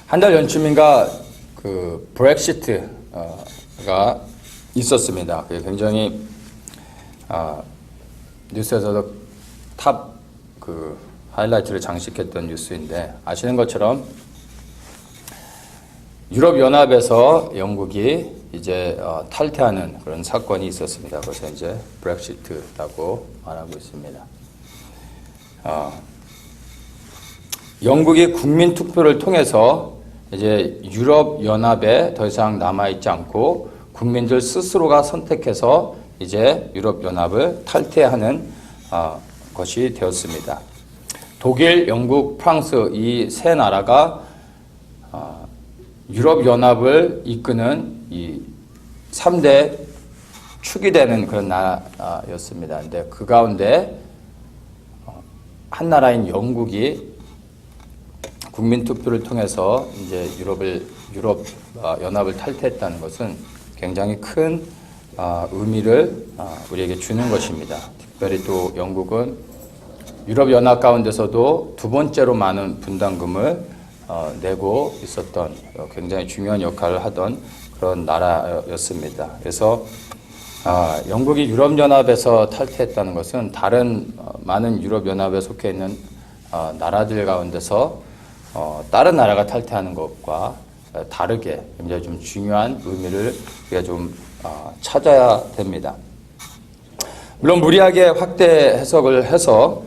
한 달 전쯤인가 그 브렉시트가 있었습니다. 그게 굉장히 뉴스에서도 탑 그 하이라이트를 장식했던 뉴스인데, 아시는 것처럼 유럽 연합에서 영국이 이제 탈퇴하는 그런 사건이 있었습니다. 그래서 이제 브렉시트라고 말하고 있습니다. 영국이 국민 투표를 통해서 이제 유럽 연합에 더 이상 남아 있지 않고 국민들 스스로가 선택해서 이제 유럽 연합을 탈퇴하는 것이 되었습니다. 독일, 영국, 프랑스 이 세 나라가 유럽 연합을 이끄는 이 3대 축이 되는 그런 나라였습니다. 근데 그 가운데 한 나라인 영국이 국민 투표를 통해서 이제 유럽 연합을 탈퇴했다는 것은 굉장히 큰 의미를 우리에게 주는 것입니다. 특별히 또 영국은 유럽 연합 가운데서도 두 번째로 많은 분담금을 내고 있었던 굉장히 중요한 역할을 하던 그런 나라였습니다. 그래서 영국이 유럽 연합에서 탈퇴했다는 것은 다른 많은 유럽 연합에 속해 있는 나라들 가운데서 다른 나라가 탈퇴하는 것과 다르게 굉장히 좀 중요한 의미를 우리가 좀 찾아야 됩니다. 물론 무리하게 확대 해석을 해서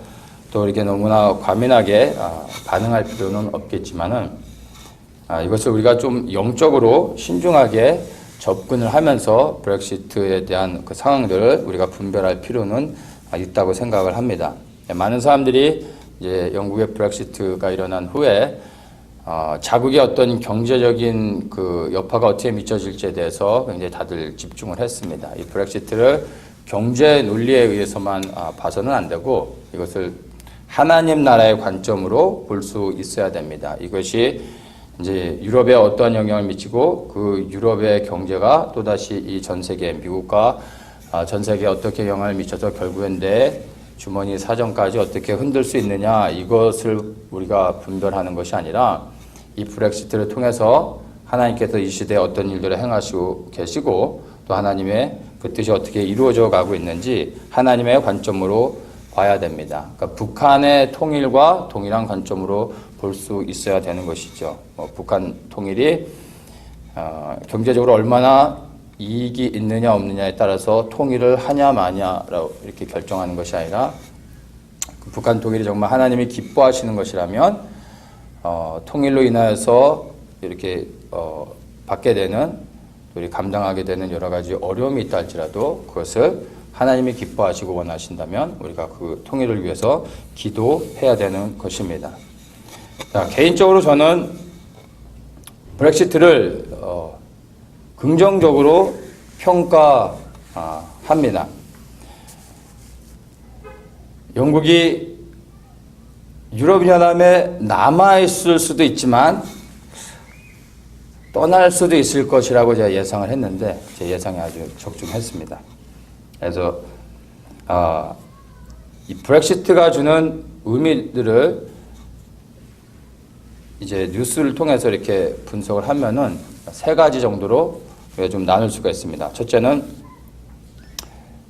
또 이렇게 너무나 과민하게 반응할 필요는 없겠지만은 이것을 우리가 좀 영적으로 신중하게 접근을 하면서 브렉시트에 대한 그 상황들을 우리가 분별할 필요는 있다고 생각을 합니다. 많은 사람들이 이제 영국의 브렉시트가 일어난 후에 자국의 어떤 경제적인 그 여파가 어떻게 미쳐질지에 대해서 굉장히 다들 집중을 했습니다. 이 브렉시트를 경제 논리에 의해서만 봐서는 안 되고 이것을 하나님 나라의 관점으로 볼 수 있어야 됩니다. 이것이 이제 유럽에 어떠한 영향을 미치고 그 유럽의 경제가 또다시 이 전 세계 미국과 전 세계에 어떻게 영향을 미쳐서 결국엔 내 주머니 사정까지 어떻게 흔들 수 있느냐, 이것을 우리가 분별하는 것이 아니라 이 브렉시트를 통해서 하나님께서 이 시대에 어떤 일들을 행하시고 계시고 또 하나님의 그 뜻이 어떻게 이루어져 가고 있는지 하나님의 관점으로 봐야 됩니다. 그러니까 북한의 통일과 동일한 관점으로 볼 수 있어야 되는 것이죠. 북한 통일이 경제적으로 얼마나 이익이 있느냐 없느냐에 따라서 통일을 하냐 마냐라고 이렇게 결정하는 것이 아니라 북한 통일이 정말 하나님이 기뻐하시는 것이라면 통일로 인하여서 이렇게 받게 되는, 우리 감당하게 되는 여러 가지 어려움이 있다 할지라도 그것을 하나님이 기뻐하시고 원하신다면 우리가 그 통일을 위해서 기도해야 되는 것입니다. 자, 개인적으로 저는 브렉시트를 긍정적으로 평가합니다. 영국이 유럽연합에 남아있을 수도 있지만 떠날 수도 있을 것이라고 제가 예상을 했는데 제 예상이 아주 적중했습니다. 그래서 이 브렉시트가 주는 의미들을 이제 뉴스를 통해서 이렇게 분석을 하면은 세 가지 정도로 좀 나눌 수가 있습니다. 첫째는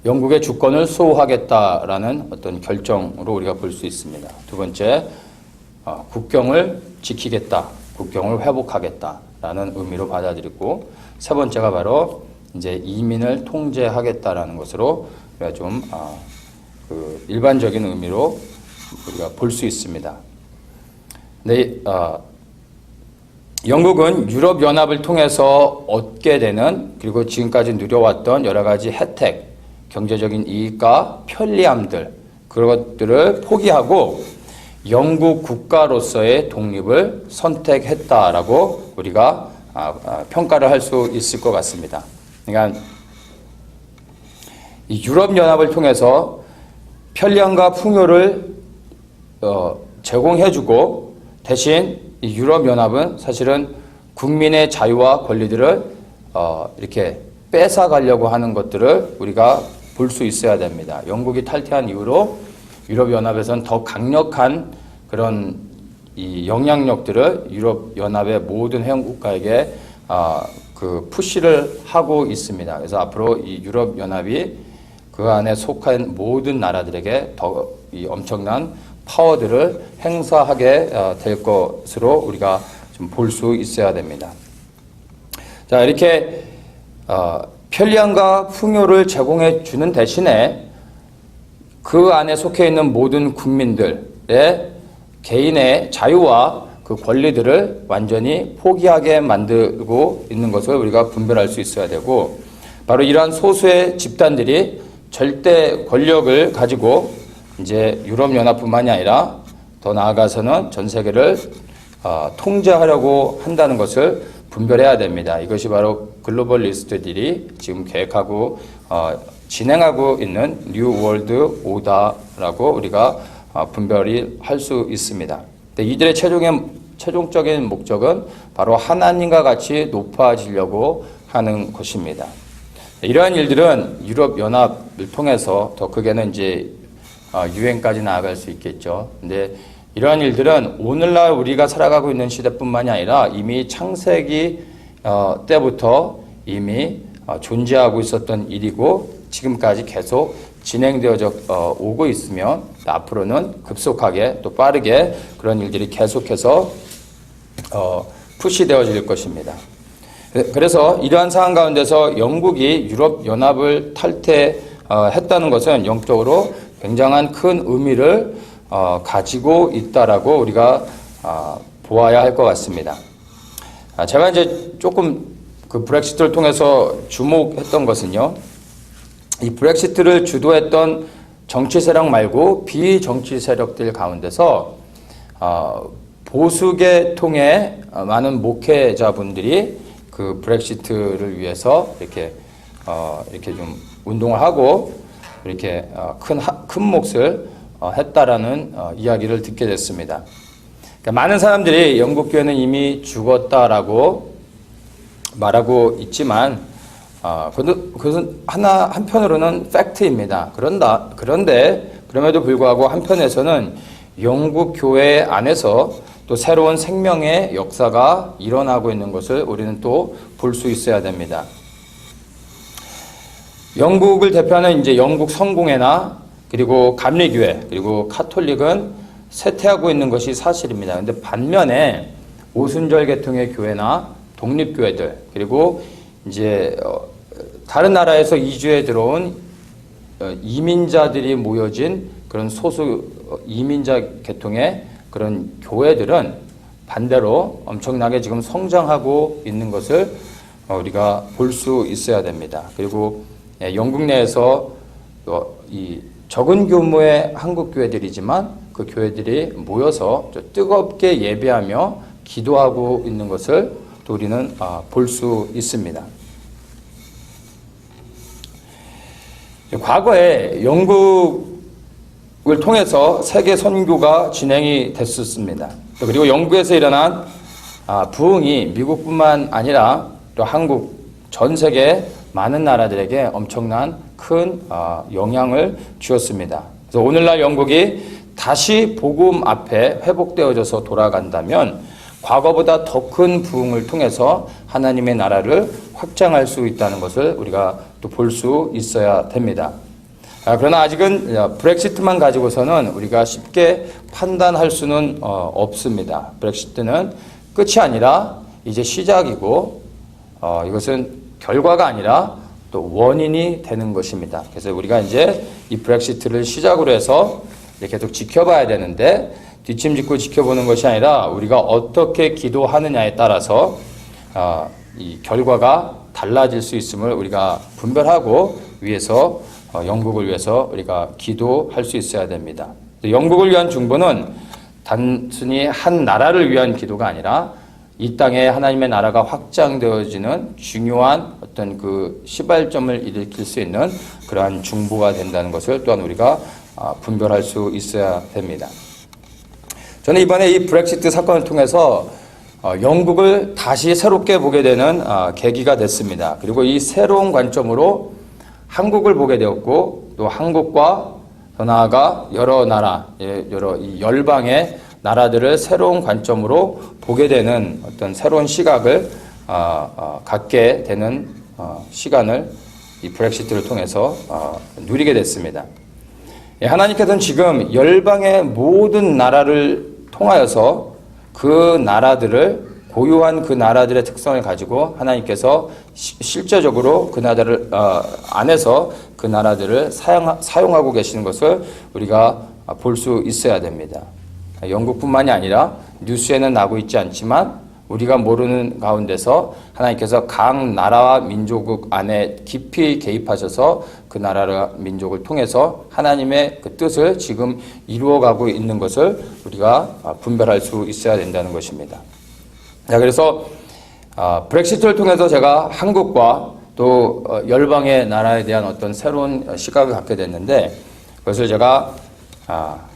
영국의 주권을 수호하겠다라는 어떤 결정으로 우리가 볼 수 있습니다. 두 번째, 국경을 지키겠다, 국경을 회복하겠다라는 의미로 받아들이고, 세 번째가 바로 이제 이민을 통제하겠다라는 것으로 우리가 좀 그 일반적인 의미로 우리가 볼 수 있습니다. 근데 영국은 유럽 연합을 통해서 얻게 되는, 그리고 지금까지 누려왔던 여러 가지 혜택, 경제적인 이익과 편리함들, 그런 것들을 포기하고 영국 국가로서의 독립을 선택했다라고 우리가 평가를 할 수 있을 것 같습니다. 그러니까 이 유럽 연합을 통해서 편리함과 풍요를 제공해주고, 대신 이 유럽 연합은 사실은 국민의 자유와 권리들을 이렇게 뺏어가려고 하는 것들을 우리가 볼 수 있어야 됩니다. 영국이 탈퇴한 이후로 유럽 연합에서는 더 강력한 그런 이 영향력들을 유럽 연합의 모든 회원 국가에게 그 푸시를 하고 있습니다. 그래서 앞으로 이 유럽 연합이 그 안에 속한 모든 나라들에게 더 이 엄청난 파워들을 행사하게 될 것으로 우리가 좀 볼 수 있어야 됩니다. 자, 이렇게 편리함과 풍요를 제공해 주는 대신에 그 안에 속해 있는 모든 국민들의 개인의 자유와 그 권리들을 완전히 포기하게 만들고 있는 것을 우리가 분별할 수 있어야 되고, 바로 이러한 소수의 집단들이 절대 권력을 가지고 이제 유럽연합뿐만이 아니라 더 나아가서는 전 세계를 통제하려고 한다는 것을 분별해야 됩니다. 이것이 바로 글로벌리스트들이 지금 계획하고 진행하고 있는 뉴 월드 오더라고 우리가 분별이 할 수 있습니다. 이들의 최종적인 목적은 바로 하나님과 같이 높아지려고 하는 것입니다. 이러한 일들은 유럽연합을 통해서 더 크게는 이제 유엔까지 나아갈 수 있겠죠. 근데 이러한 일들은 오늘날 우리가 살아가고 있는 시대뿐만이 아니라 이미 창세기 때부터 이미 존재하고 있었던 일이고 지금까지 계속 진행되어져 오고 있으며 앞으로는 급속하게 또 빠르게 그런 일들이 계속해서 푸시되어질 것입니다. 그래서 이러한 상황 가운데서 영국이 유럽연합을 탈퇴했다는 것은 영적으로 굉장한 큰 의미를 가지고 있다라고 우리가 보아야 할 것 같습니다. 제가 이제 조금 그 브렉시트를 통해서 주목했던 것은요, 이 브렉시트를 주도했던 정치 세력 말고 비정치 세력들 가운데서 보수계통의 많은 목회자분들이 그 브렉시트를 위해서 이렇게 좀 운동을 하고 이렇게 큰 몫을 했다라는 이야기를 듣게 됐습니다. 그러니까 많은 사람들이 영국 교회는 이미 죽었다라고 말하고 있지만 그것은 한편으로는 팩트입니다. 그런데 그럼에도 불구하고 한편에서는 영국 교회 안에서 또 새로운 생명의 역사가 일어나고 있는 것을 우리는 또 볼 수 있어야 됩니다. 영국을 대표하는 이제 영국 성공회나 그리고 감리교회 그리고 카톨릭은 쇠퇴하고 있는 것이 사실입니다. 그런데 반면에 오순절 계통의 교회나 독립교회들 그리고 이제 다른 나라에서 이주해 들어온 이민자들이 모여진 그런 소수 이민자 계통의 그런 교회들은 반대로 엄청나게 지금 성장하고 있는 것을 우리가 볼 수 있어야 됩니다. 그리고 영국 내에서 이 적은 규모의 한국 교회들이지만 그 교회들이 모여서 뜨겁게 예배하며 기도하고 있는 것을 또 우리는 볼 수 있습니다. 과거에 영국을 통해서 세계 선교가 진행이 됐었습니다. 그리고 영국에서 일어난 부흥이 미국뿐만 아니라 또 한국 전 세계 많은 나라들에게 엄청난 큰 영향을 주었습니다. 그래서 오늘날 영국이 다시 복음 앞에 회복되어져서 돌아간다면 과거보다 더 큰 부흥을 통해서 하나님의 나라를 확장할 수 있다는 것을 우리가 또 볼 수 있어야 됩니다. 그러나 아직은 브렉시트만 가지고서는 우리가 쉽게 판단할 수는 없습니다. 브렉시트는 끝이 아니라 이제 시작이고 이것은 결과가 아니라 또 원인이 되는 것입니다. 그래서 우리가 이제 이 브렉시트를 시작으로 해서 계속 지켜봐야 되는데 뒷짐짓고 지켜보는 것이 아니라 우리가 어떻게 기도하느냐에 따라서 이 결과가 달라질 수 있음을 우리가 분별하고 영국을 위해서 우리가 기도할 수 있어야 됩니다. 영국을 위한 중보는 단순히 한 나라를 위한 기도가 아니라 이 땅에 하나님의 나라가 확장되어지는 중요한 어떤 그 시발점을 일으킬 수 있는 그러한 중보가 된다는 것을 또한 우리가 분별할 수 있어야 됩니다. 저는 이번에 이 브렉시트 사건을 통해서 영국을 다시 새롭게 보게 되는 계기가 됐습니다. 그리고 이 새로운 관점으로 한국을 보게 되었고 또 한국과 더 나아가 여러 나라, 여러 이 열방의 나라들을 새로운 관점으로 보게 되는 어떤 새로운 시각을 갖게 되는 시간을 이 브렉시트를 통해서 누리게 됐습니다. 하나님께서는 지금 열방의 모든 나라를 통하여서 그 나라들을 고유한 그 나라들의 특성을 가지고 하나님께서 실제적으로 그 나라를 안에서 그 나라들을 사용하고 계시는 것을 우리가 볼 수 있어야 됩니다. 영국뿐만이 아니라 뉴스에는 나고 있지 않지만 우리가 모르는 가운데서 하나님께서 각 나라와 민족 안에 깊이 개입하셔서 그 나라와 민족을 통해서 하나님의 그 뜻을 지금 이루어가고 있는 것을 우리가 분별할 수 있어야 된다는 것입니다. 자, 그래서 브렉시트를 통해서 제가 한국과 또 열방의 나라에 대한 어떤 새로운 시각을 갖게 됐는데 그것을 제가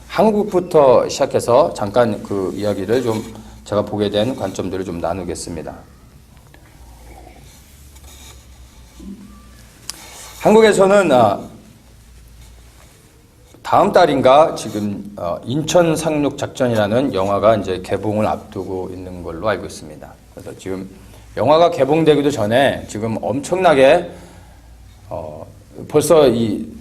한국부터 시작해서 잠깐 그 이야기를 좀 제가 보게 된 관점들을 좀 나누겠습니다. 한국에서는 다음 달인가 지금 인천 상륙 작전이라는 영화가 이제 개봉을 앞두고 있는 걸로 알고 있습니다. 그래서 지금 영화가 개봉되기도 전에 지금 엄청나게 벌써 이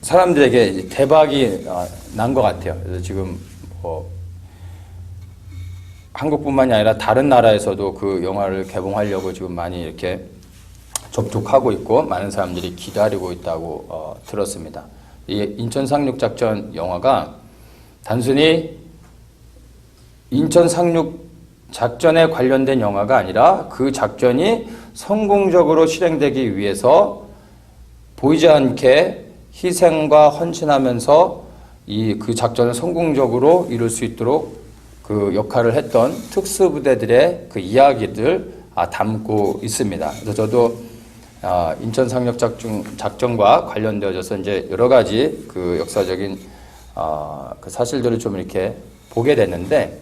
사람들에게 대박이 난 것 같아요. 그래서 지금 한국뿐만이 아니라 다른 나라에서도 그 영화를 개봉하려고 지금 많이 이렇게 접촉하고 있고 많은 사람들이 기다리고 있다고 들었습니다. 이 인천 상륙 작전 영화가 단순히 인천 상륙 작전에 관련된 영화가 아니라 그 작전이 성공적으로 실행되기 위해서 보이지 않게 희생과 헌신하면서 그 작전을 성공적으로 이룰 수 있도록 그 역할을 했던 특수부대들의 그 이야기들 담고 있습니다. 그래서 저도 인천 상륙 작전과 관련되어져서 이제 여러 가지 그 역사적인 그 사실들을 좀 이렇게 보게 됐는데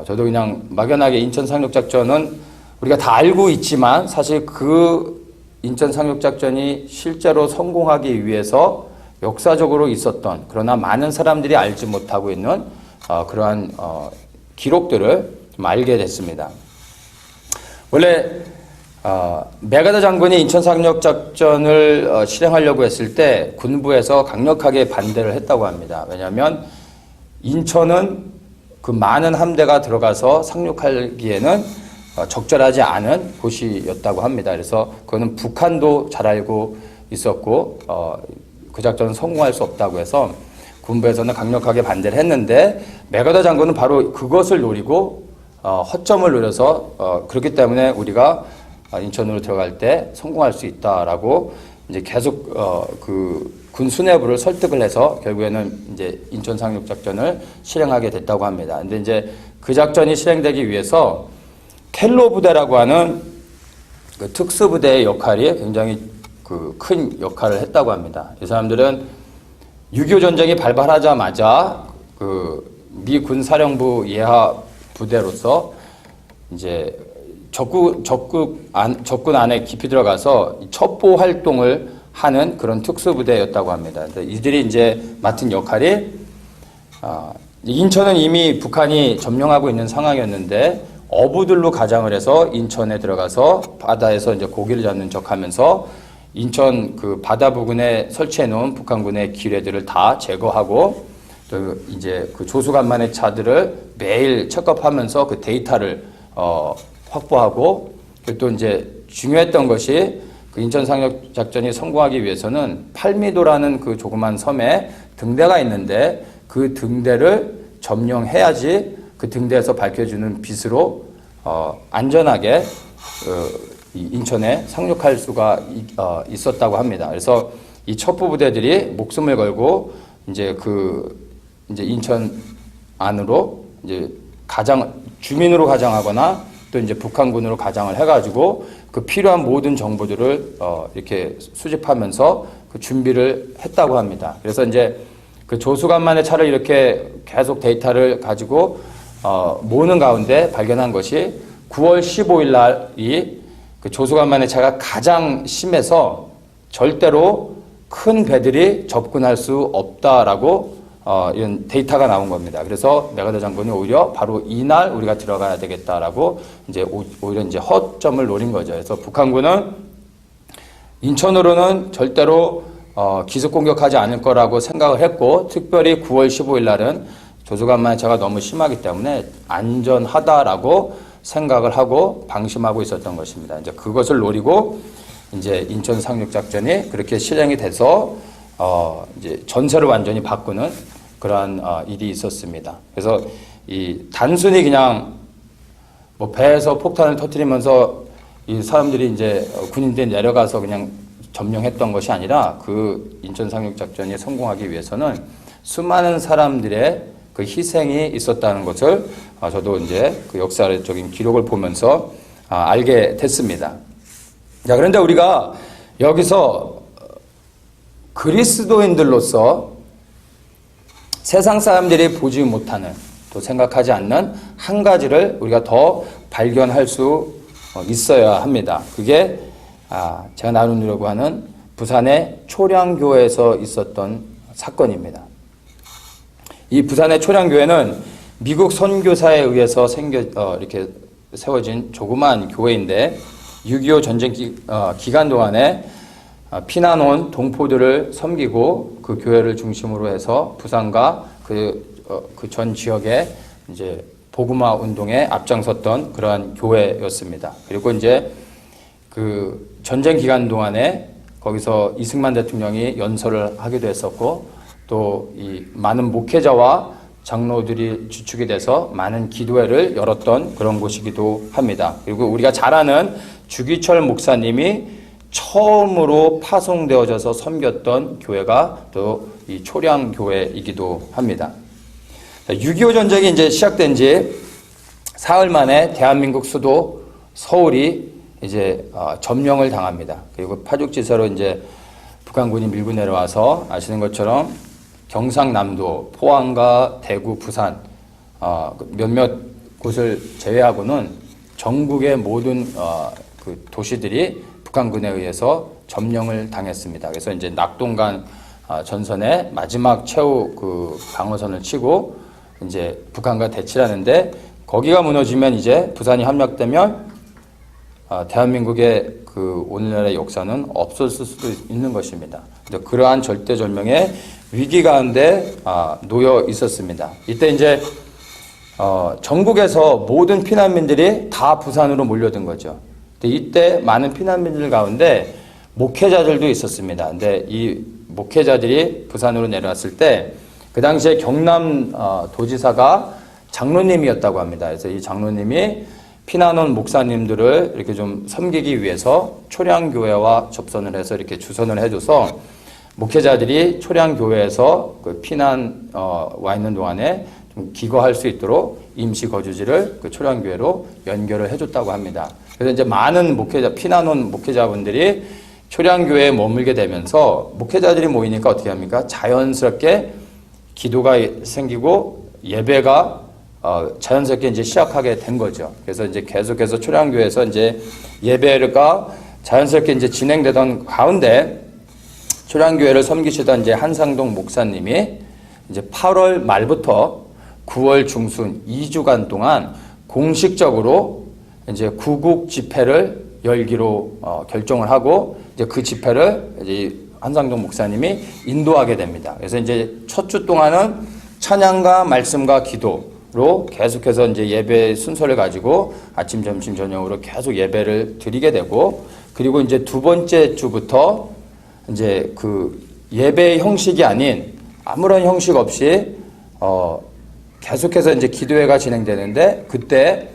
저도 그냥 막연하게 인천 상륙 작전은 우리가 다 알고 있지만 사실 그 인천 상륙 작전이 실제로 성공하기 위해서 역사적으로 있었던 그러나 많은 사람들이 알지 못하고 있는 그러한 기록들을 좀 알게 됐습니다. 원래 메가더 장군이 인천 상륙 작전을 실행하려고 했을 때 군부에서 강력하게 반대를 했다고 합니다. 왜냐하면 인천은 그 많은 함대가 들어가서 상륙하기에는 적절하지 않은 곳이었다고 합니다. 그래서 그거는 북한도 잘 알고 있었고 그 작전은 성공할 수 없다고 해서 군부에서는 강력하게 반대를 했는데 메가더 장군은 바로 그것을 노리고 허점을 노려서 그렇기 때문에 우리가 인천으로 들어갈 때 성공할 수 있다라고 이제 계속 그 군 수뇌부를 설득을 해서 결국에는 이제 인천 상륙 작전을 실행하게 됐다고 합니다. 근데 이제 그 작전이 실행되기 위해서 켈로 부대라고 하는 그 특수부대의 역할이 굉장히 그 큰 역할을 했다고 합니다. 이 사람들은 6.25 전쟁이 발발하자마자 그 미 군사령부 예하 부대로서 이제 적군 안에 깊이 들어가서 첩보 활동을 하는 그런 특수부대였다고 합니다. 이들이 이제 맡은 역할이 인천은 이미 북한이 점령하고 있는 상황이었는데 어부들로 가장을 해서 인천에 들어가서 바다에서 이제 고기를 잡는 척하면서 인천 그 바다 부근에 설치해 놓은 북한군의 기뢰들을 다 제거하고 또 이제 그 조수간만의 차들을 매일 체크업하면서 그 데이터를 확보하고 또 이제 중요했던 것이 그 인천 상륙 작전이 성공하기 위해서는 팔미도라는 그 조그만 섬에 등대가 있는데 그 등대를 점령해야지 그 등대에서 밝혀주는 빛으로 안전하게 이 인천에 상륙할 수가 있었다고 합니다. 그래서 이 첩보 부대들이 목숨을 걸고 이제 이제 인천 안으로 이제 주민으로 가장하거나 또 이제 북한군으로 가장을 해가지고 그 필요한 모든 정보들을 이렇게 수집하면서 그 준비를 했다고 합니다. 그래서 이제 그 조수간만의 차를 이렇게 계속 데이터를 가지고 모으는 가운데 발견한 것이 9월 15일 날이 그 조수간만의 차가 가장 심해서 절대로 큰 배들이 접근할 수 없다라고 이런 데이터가 나온 겁니다. 그래서 메가더 장군이 오히려 바로 이날 우리가 들어가야 되겠다라고 이제 오히려 이제 허점을 노린 거죠. 그래서 북한군은 인천으로는 절대로 기습 공격하지 않을 거라고 생각을 했고, 특별히 9월 15일 날은 조수간만차가 너무 심하기 때문에 안전하다라고 생각을 하고 방심하고 있었던 것입니다. 이제 그것을 노리고 이제 인천 상륙 작전이 그렇게 실행이 돼서 이제 전세를 완전히 바꾸는 그러한 일이 있었습니다. 그래서 이 단순히 그냥 뭐 배에서 폭탄을 터뜨리면서 이 사람들이 이제 군인들이 내려가서 그냥 점령했던 것이 아니라 그 인천 상륙 작전이 성공하기 위해서는 수많은 사람들의 그 희생이 있었다는 것을 저도 이제 그 역사적인 기록을 보면서 알게 됐습니다. 자, 그런데 우리가 여기서 그리스도인들로서 세상 사람들이 보지 못하는, 또 생각하지 않는 한 가지를 우리가 더 발견할 수 있어야 합니다. 그게 제가 나누려고 하는 부산의 초량교회에서 있었던 사건입니다. 이 부산의 초량교회는 미국 선교사에 의해서 이렇게 세워진 조그마한 교회인데, 6.25 전쟁 기간 동안에 피난 온 동포들을 섬기고 그 교회를 중심으로 해서 부산과 그 전 지역에 이제 복음화 운동에 앞장섰던 그러한 교회였습니다. 그리고 이제 그 전쟁 기간 동안에 거기서 이승만 대통령이 연설을 하기도 했었고, 또 이 많은 목회자와 장로들이 주축이 돼서 많은 기도회를 열었던 그런 곳이기도 합니다. 그리고 우리가 잘 아는 주기철 목사님이 처음으로 파송되어져서 섬겼던 교회가 또 이 초량교회이기도 합니다. 6.25 전쟁이 이제 시작된 지 사흘 만에 대한민국 수도 서울이 이제 점령을 당합니다. 그리고 파죽지세로 이제 북한군이 밀고 내려와서 아시는 것처럼 경상남도, 포항과 대구, 부산 몇몇 곳을 제외하고는 전국의 모든 그 도시들이 북한군에 의해서 점령을 당했습니다. 그래서 이제 낙동강 전선에 마지막 최후 그 방어선을 치고 이제 북한과 대치를 하는데, 거기가 무너지면 이제 부산이 함락되면 대한민국의 그 오늘날의 역사는 없었을 수도 있는 것입니다. 그러한 절대절명의 위기 가운데 놓여 있었습니다. 이때 이제 전국에서 모든 피난민들이 다 부산으로 몰려든 거죠. 이때 많은 피난민들 가운데 목회자들도 있었습니다. 근데 이 목회자들이 부산으로 내려왔을 때 그 당시에 경남 도지사가 장로님이었다고 합니다. 그래서 이 장로님이 피난 온 목사님들을 이렇게 좀 섬기기 위해서 초량교회와 접선을 해서 이렇게 주선을 해줘서 목회자들이 초량교회에서 그 피난 와 있는 동안에 좀 기거할 수 있도록 임시 거주지를 그 초량교회로 연결을 해줬다고 합니다. 그래서 이제 많은 피난 온 목회자분들이 초량교회에 머물게 되면서 목회자들이 모이니까 어떻게 합니까? 자연스럽게 기도가 생기고 예배가 자연스럽게 이제 시작하게 된 거죠. 그래서 이제 계속해서 초량교회에서 이제 예배가 자연스럽게 이제 진행되던 가운데 초량교회를 섬기시던 이제 한상동 목사님이 이제 8월 말부터 9월 중순 2주간 동안 공식적으로 이제 구국 집회를 열기로 결정을 하고, 이제 그 집회를 이제 한상동 목사님이 인도하게 됩니다. 그래서 이제 첫 주 동안은 찬양과 말씀과 기도로 계속해서 이제 예배 순서를 가지고 아침, 점심, 저녁으로 계속 예배를 드리게 되고, 그리고 이제 두 번째 주부터 이제 그 예배 형식이 아닌 아무런 형식 없이 계속해서 이제 기도회가 진행되는데, 그때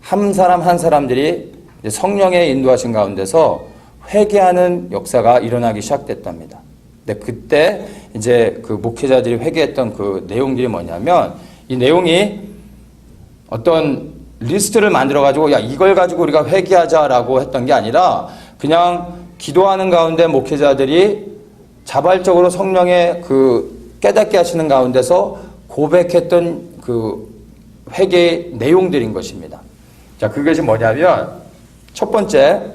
한 사람 한 사람들이 이제 성령의 인도하신 가운데서 회개하는 역사가 일어나기 시작됐답니다. 근데 그때 이제 그 목회자들이 회개했던 그 내용들이 뭐냐면, 이 내용이 어떤 리스트를 만들어 가지고 야 이걸 가지고 우리가 회개하자라고 했던 게 아니라, 그냥 기도하는 가운데 목회자들이 자발적으로 성령의 그 깨닫게 하시는 가운데서 고백했던 그 회개의 내용들인 것입니다. 자, 그것이 뭐냐면, 첫 번째,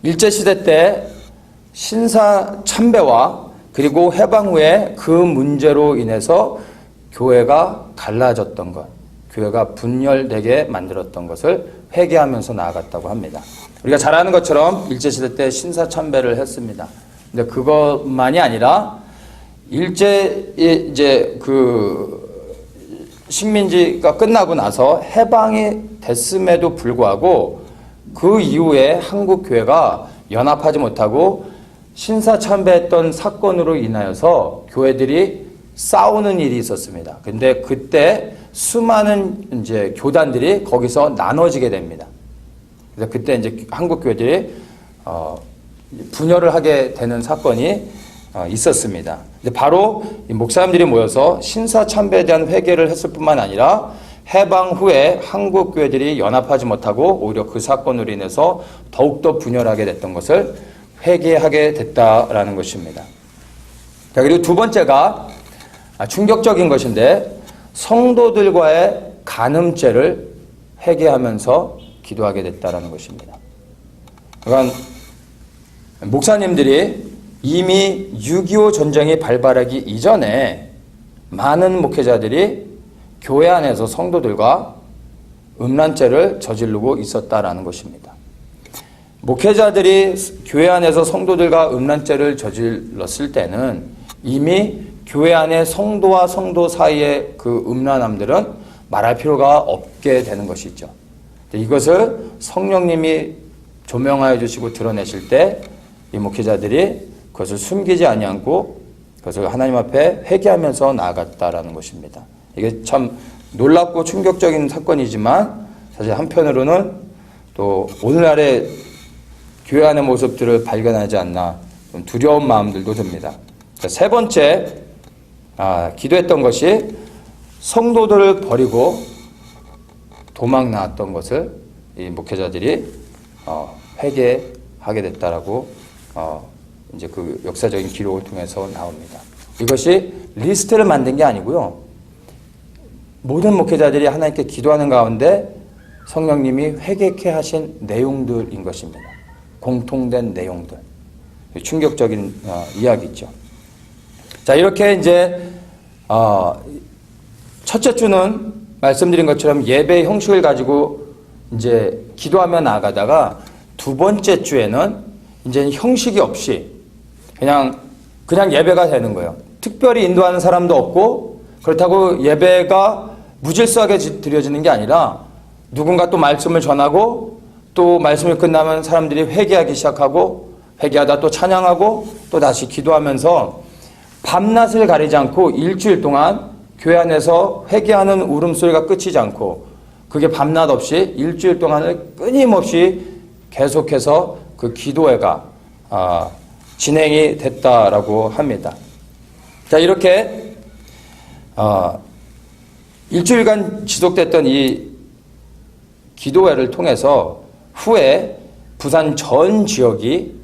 일제시대 때 신사 참배와 그리고 해방 후에 그 문제로 인해서 교회가 갈라졌던 것, 교회가 분열되게 만들었던 것을 회개하면서 나아갔다고 합니다. 우리가 잘 아는 것처럼 일제시대 때 신사참배를 했습니다. 근데 그것만이 아니라 이제 그 식민지가 끝나고 나서 해방이 됐음에도 불구하고 그 이후에 한국 교회가 연합하지 못하고 신사참배했던 사건으로 인하여서 교회들이 싸우는 일이 있었습니다. 근데 그때 수많은 이제 교단들이 거기서 나눠지게 됩니다. 그래서 그때 이제 한국 교회들이 분열을 하게 되는 사건이 있었습니다. 근데 바로 이 목사님들이 모여서 신사참배에 대한 회개를 했을 뿐만 아니라 해방 후에 한국 교회들이 연합하지 못하고 오히려 그 사건으로 인해서 더욱더 분열하게 됐던 것을 회개하게 됐다라는 것입니다. 자, 그리고 두 번째가 충격적인 것인데 성도들과의 간음죄를 회개하면서 기도하게 됐다라는 것입니다. 그러니까 목사님들이 이미 6.25 전쟁이 발발하기 이전에 많은 목회자들이 교회 안에서 성도들과 음란죄를 저지르고 있었다라는 것입니다. 목회자들이 교회 안에서 성도들과 음란죄를 저질렀을 때는 이미 교회 안에 성도와 성도 사이의 그 음란함들은 말할 필요가 없게 되는 것이죠. 이것을 성령님이 조명하여 주시고 드러내실 때 이 목회자들이 그것을 숨기지 아니하고 그것을 하나님 앞에 회개하면서 나아갔다라는 것입니다. 이게 참 놀랍고 충격적인 사건이지만 사실 한편으로는 또 오늘날의 교회 안의 모습들을 발견하지 않나 좀 두려운 마음들도 듭니다. 세 번째 기도했던 것이 성도들을 버리고 도망 나왔던 것을 이 목회자들이 회개하게 됐다라고 이제 그 역사적인 기록을 통해서 나옵니다. 이것이 리스트를 만든 게 아니고요. 모든 목회자들이 하나님께 기도하는 가운데 성령님이 회개케 하신 내용들인 것입니다. 공통된 내용들. 충격적인 이야기죠. 자, 이렇게 이제 첫째 주는 말씀드린 것처럼 예배 형식을 가지고 이제 기도하며 나아가다가 두 번째 주에는 이제 형식이 없이 그냥 예배가 되는 거예요. 특별히 인도하는 사람도 없고 그렇다고 예배가 무질서하게 드려지는 게 아니라 누군가 또 말씀을 전하고 또 말씀이 끝나면 사람들이 회개하기 시작하고 회개하다 또 찬양하고 또 다시 기도하면서 밤낮을 가리지 않고 일주일 동안 교회 안에서 회개하는 울음소리가 끝이지 않고 그게 밤낮 없이 일주일 동안을 끊임없이 계속해서 그 기도회가 진행이 됐다라고 합니다. 자, 이렇게 일주일간 지속됐던 이 기도회를 통해서 후에 부산 전 지역이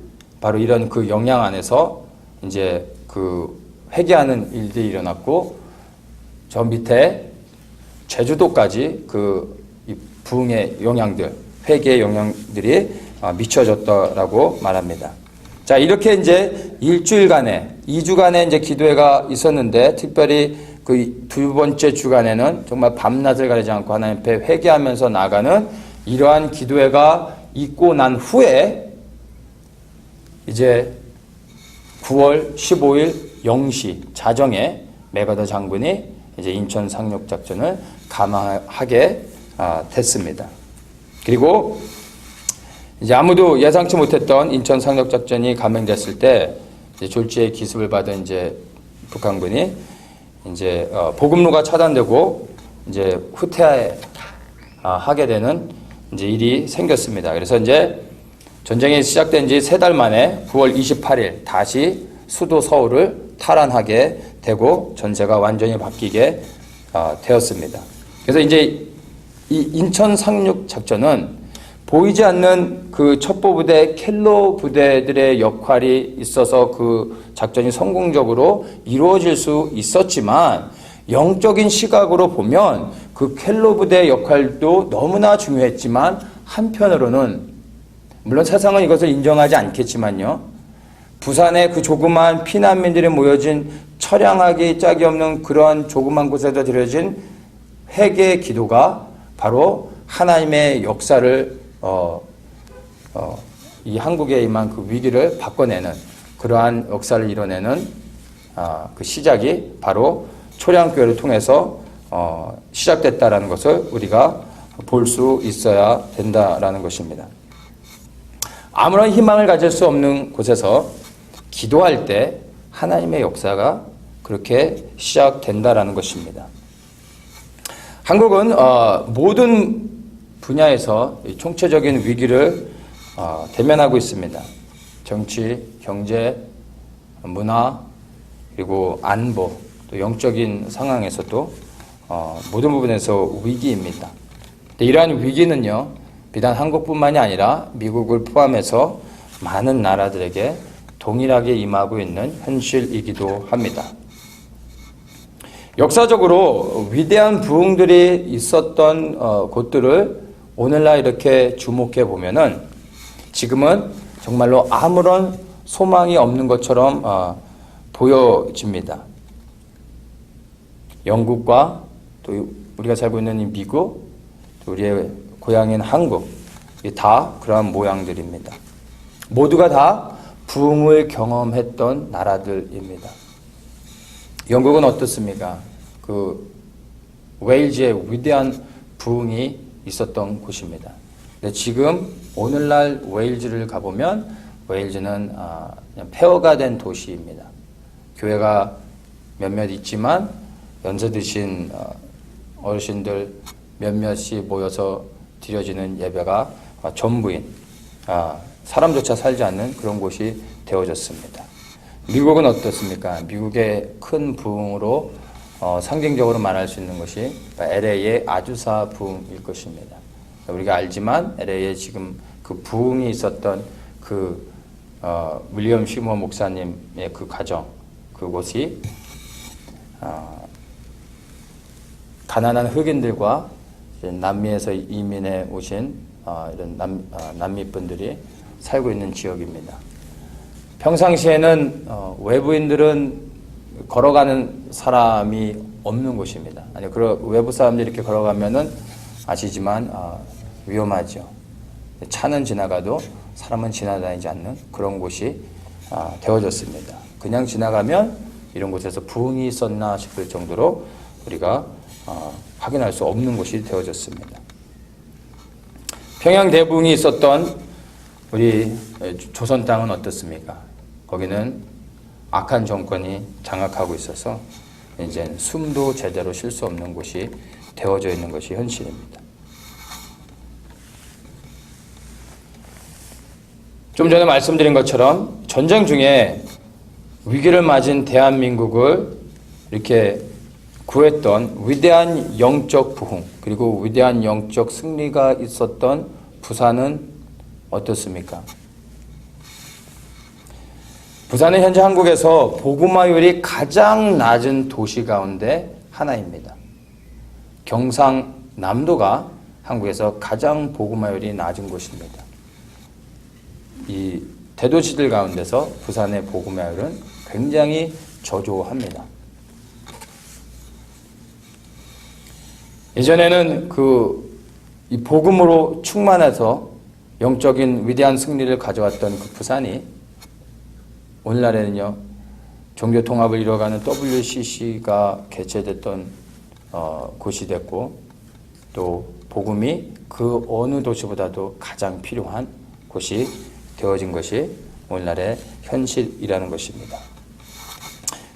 바로 이런 그 영향 안에서 이제 그 회개하는 일들이 일어났고 저 밑에 제주도까지 그 부흥의 영향들, 회개의 영향들이 미쳐졌다라고 말합니다. 자, 이렇게 이제 일주일간에, 2주간의 이제 기도회가 있었는데, 특별히 그 두 번째 주간에는 정말 밤낮을 가리지 않고 하나님 앞에 회개하면서 나가는 이러한 기도회가 있고 난 후에 이제 9월 15일 0시 자정에 맥어더 장군이 이제 인천 상륙 작전을 감행하게 됐습니다. 그리고 이제 아무도 예상치 못했던 인천 상륙 작전이 감행됐을 때 이제 졸지에 기습을 받은 이제 북한군이 이제 보급로가 차단되고 이제 후퇴하게 되는 이제 일이 생겼습니다. 그래서 이제 전쟁이 시작된 지 3달 만에 9월 28일 다시 수도 서울을 탈환하게 되고 전세가 완전히 바뀌게 되었습니다. 그래서 이제 이 인천 상륙 작전은 보이지 않는 그 첩보부대, 켈로 부대들의 역할이 있어서 그 작전이 성공적으로 이루어질 수 있었지만 영적인 시각으로 보면 그 켈로 부대의 역할도 너무나 중요했지만 한편으로는 물론 세상은 이것을 인정하지 않겠지만요. 부산의 그 조그만 피난민들이 모여진 처량하기 짝이 없는 그러한 조그만 곳에서 드려진 회개의 기도가 바로 하나님의 역사를 이 한국에 임한 그 위기를 바꿔내는 그러한 역사를 이뤄내는 그 시작이 바로 초량교회를 통해서 시작됐다라는 것을 우리가 볼 수 있어야 된다라는 것입니다. 아무런 희망을 가질 수 없는 곳에서 기도할 때 하나님의 역사가 그렇게 시작된다라는 것입니다. 한국은 모든 분야에서 총체적인 위기를 대면하고 있습니다. 정치, 경제, 문화, 그리고 안보, 또 영적인 상황에서도 모든 부분에서 위기입니다. 이러한 위기는요, 비단 한국뿐만이 아니라 미국을 포함해서 많은 나라들에게 동일하게 임하고 있는 현실이기도 합니다. 역사적으로 위대한 부흥들이 있었던 곳들을 오늘날 이렇게 주목해 보면은 지금은 정말로 아무런 소망이 없는 것처럼 보여집니다. 영국과 또 우리가 살고 있는 이 미국, 또 우리의 고향인 한국, 다 그러한 모양들입니다. 모두가 다 부흥을 경험했던 나라들입니다. 영국은 어떻습니까? 그 웨일즈의 위대한 부흥이 있었던 곳입니다. 근데 지금 오늘날 웨일즈를 가보면 웨일즈는 그냥 폐허가 된 도시입니다. 교회가 몇몇 있지만 연세 드신 어르신들 몇몇이 모여서 드려지는 예배가 전부인 사람조차 살지 않는 그런 곳이 되어졌습니다. 미국은 어떻습니까? 미국의 큰 부흥으로 상징적으로 말할 수 있는 것이 LA의 아주사 부흥일 것입니다. 우리가 알지만 LA에 지금 그 부흥이 있었던 그 윌리엄 쉬머 목사님의 그 가정, 그곳이 가난한 흑인들과 남미에서 이민해 오신 이런 남미분들이 살고 있는 지역입니다. 평상시에는 외부인들은 걸어가는 사람이 없는 곳입니다. 아니, 외부 사람들이 이렇게 걸어가면은 아시지만 위험하죠. 차는 지나가도 사람은 지나다니지 않는 그런 곳이 되어졌습니다. 그냥 지나가면 이런 곳에서 부흥이 있었나 싶을 정도로 우리가 확인할 수 없는 곳이 되어졌습니다. 평양 대부흥이 있었던 우리 조선 땅은 어떻습니까? 거기는 악한 정권이 장악하고 있어서 이제 숨도 제대로 쉴 수 없는 곳이 되어져 있는 것이 현실입니다. 좀 전에 말씀드린 것처럼 전쟁 중에 위기를 맞은 대한민국을 이렇게 구했던 위대한 영적 부흥, 그리고 위대한 영적 승리가 있었던 부산은 어떻습니까? 부산은 현재 한국에서 복음화율이 가장 낮은 도시 가운데 하나입니다. 경상남도가 한국에서 가장 복음화율이 낮은 곳입니다. 이 대도시들 가운데서 부산의 복음화율은 굉장히 저조합니다. 예전에는 이 복음으로 충만해서 영적인 위대한 승리를 가져왔던 그 부산이 오늘날에는요, 종교 통합을 이뤄가는 WCC가 개최됐던 곳이 됐고, 또 복음이 그 어느 도시보다도 가장 필요한 곳이 되어진 것이 오늘날의 현실이라는 것입니다.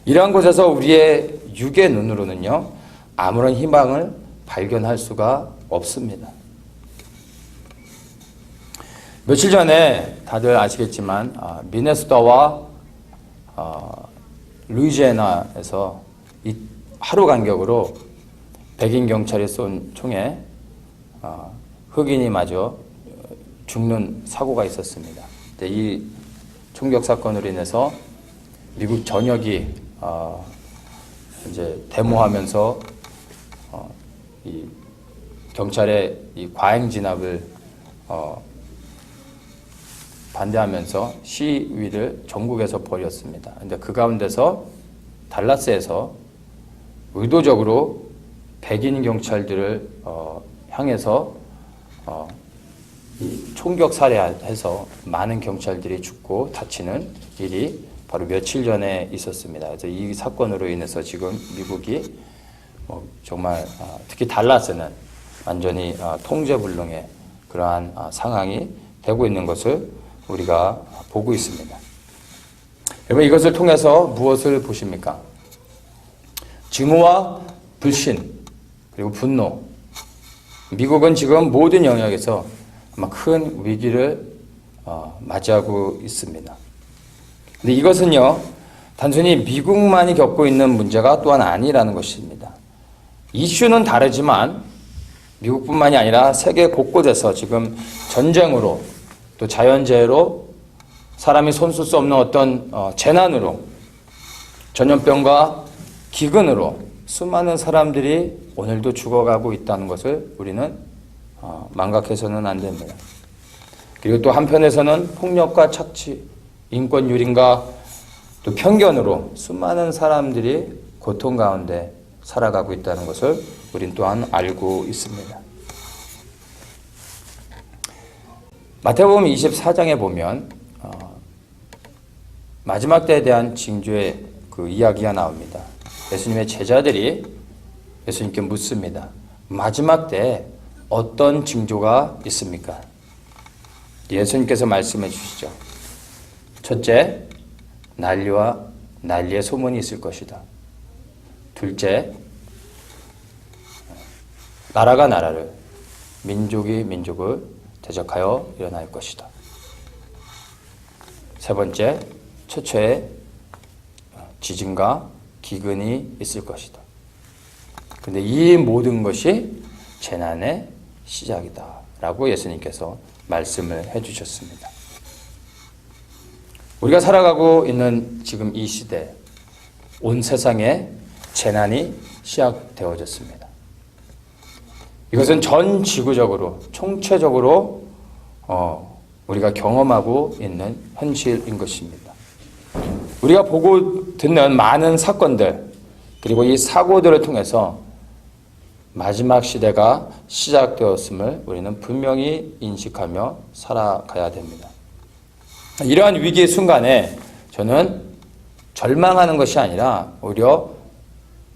이러한 곳에서 우리의 육의 눈으로는요, 아무런 희망을 발견할 수가 없습니다. 며칠 전에 다들 아시겠지만 미네소타와 루이지애나에서 하루 간격으로 백인 경찰이 쏜 총에 흑인이 마저 죽는 사고가 있었습니다. 이 총격 사건으로 인해서 미국 전역이 이제 데모하면서 이 경찰의 이 과잉 진압을 반대하면서 시위를 전국에서 벌였습니다. 근데 그 가운데서 달라스에서 의도적으로 백인 경찰들을 향해서 총격 살해해서 많은 경찰들이 죽고 다치는 일이 바로 며칠 전에 있었습니다. 그래서 이 사건으로 인해서 지금 미국이 정말 특히 달라스는 완전히 통제불능의 그러한 상황이 되고 있는 것을 우리가 보고 있습니다. 여러분, 이것을 통해서 무엇을 보십니까? 증오와 불신 그리고 분노. 미국은 지금 모든 영역에서 아마 큰 위기를 맞이하고 있습니다. 근데 이것은요, 단순히 미국만이 겪고 있는 문제가 또한 아니라는 것입니다. 이슈는 다르지만 미국뿐만이 아니라 세계 곳곳에서 지금 전쟁으로 또 자연재해로 사람이 손쓸 수 없는 어떤 재난으로 전염병과 기근으로 수많은 사람들이 오늘도 죽어가고 있다는 것을 우리는 망각해서는 안 됩니다. 그리고 또 한편에서는 폭력과 착취, 인권 유린과 또 편견으로 수많은 사람들이 고통 가운데 살아가고 있다는 것을 우린 또한 알고 있습니다. 마태복음 24장에 보면 마지막 때에 대한 징조의 그 이야기가 나옵니다. 예수님의 제자들이 예수님께 묻습니다. 마지막 때에 어떤 징조가 있습니까? 예수님께서 말씀해 주시죠. 첫째, 난리의 소문이 있을 것이다. 둘째, 나라가 나라를, 민족이 민족을 대적하여 일어날 것이다. 세 번째, 최초의 지진과 기근이 있을 것이다. 근데 이 모든 것이 재난의 시작이다 라고 예수님께서 말씀을 해주셨습니다. 우리가 살아가고 있는 지금 이 시대, 온 세상에 재난이 시작되어졌습니다. 이것은 전 지구적으로 총체적으로 우리가 경험하고 있는 현실인 것입니다. 우리가 보고 듣는 많은 사건들 그리고 이 사고들을 통해서 마지막 시대가 시작되었음을 우리는 분명히 인식하며 살아가야 됩니다. 이러한 위기의 순간에 저는 절망하는 것이 아니라 오히려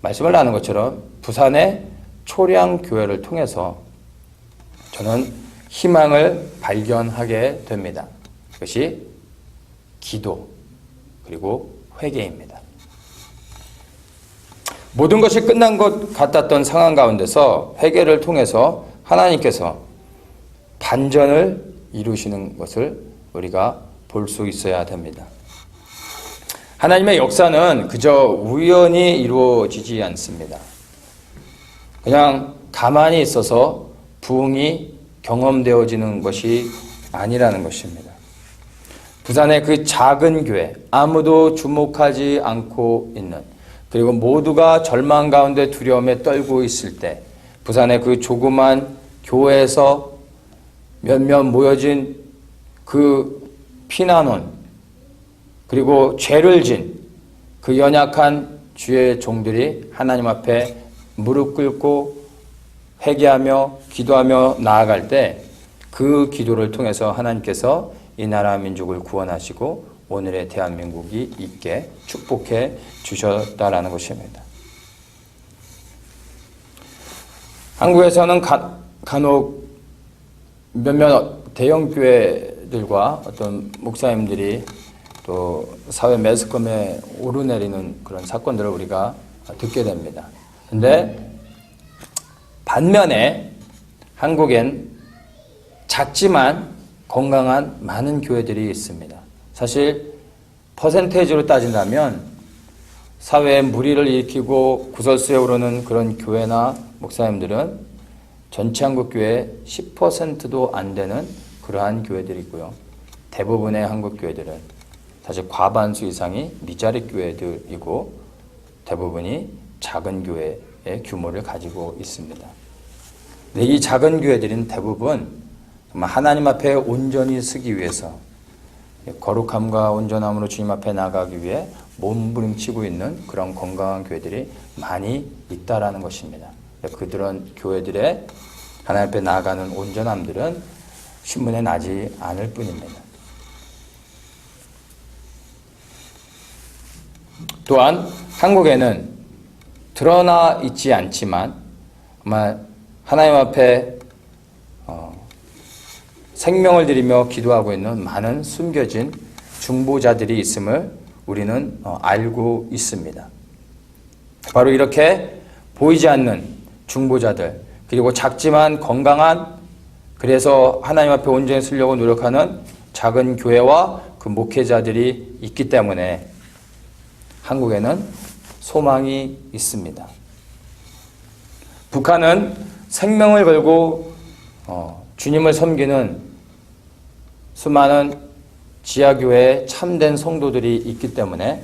말씀을 나눈 것처럼 부산의 초량교회를 통해서 저는 희망을 발견하게 됩니다. 그것이 기도 그리고 회개입니다. 모든 것이 끝난 것 같았던 상황 가운데서 회개를 통해서 하나님께서 반전을 이루시는 것을 우리가 볼 수 있어야 됩니다. 하나님의 역사는 그저 우연히 이루어지지 않습니다. 그냥 가만히 있어서 부흥이 경험되어지는 것이 아니라는 것입니다. 부산의 그 작은 교회, 아무도 주목하지 않고 있는, 그리고 모두가 절망 가운데 두려움에 떨고 있을 때 부산의 그 조그만 교회에서 몇몇 모여진 그 피난원 그리고 죄를 진 그 연약한 주의 종들이 하나님 앞에 무릎 꿇고 회개하며 기도하며 나아갈 때 그 기도를 통해서 하나님께서 이 나라 민족을 구원하시고 오늘의 대한민국이 있게 축복해 주셨다라는 것입니다. 한국에서는 간혹 몇몇 대형교회들과 어떤 목사님들이 또 사회 매스컴에 오르내리는 그런 사건들을 우리가 듣게 됩니다. 근데 반면에 한국엔 작지만 건강한 많은 교회들이 있습니다. 사실 퍼센테이지로 따진다면 사회에 무리를 일으키고 구설수에 오르는 그런 교회나 목사님들은 전체 한국교회의 10%도 안 되는 그러한 교회들이고요. 대부분의 한국교회들은 사실 과반수 이상이 미자립 교회들이고 대부분이 작은 교회의 규모를 가지고 있습니다. 근데 이 작은 교회들은 대부분 정말 하나님 앞에 온전히 서기 위해서 거룩함과 온전함으로 주님 앞에 나가기 위해 몸부림치고 있는 그런 건강한 교회들이 많이 있다라는 것입니다. 그들은 교회들의 하나님 앞에 나아가는 온전함들은 신문에 나지 않을 뿐입니다. 또한 한국에는 드러나 있지 않지만 아마 하나님 앞에 생명을 드리며 기도하고 있는 많은 숨겨진 중보자들이 있음을 우리는 알고 있습니다. 바로 이렇게 보이지 않는 중보자들, 그리고 작지만 건강한, 그래서 하나님 앞에 온전히 서려고 노력하는 작은 교회와 그 목회자들이 있기 때문에 한국에는 소망이 있습니다. 북한은 생명을 걸고 주님을 섬기는 수많은 지하교회의 참된 성도들이 있기 때문에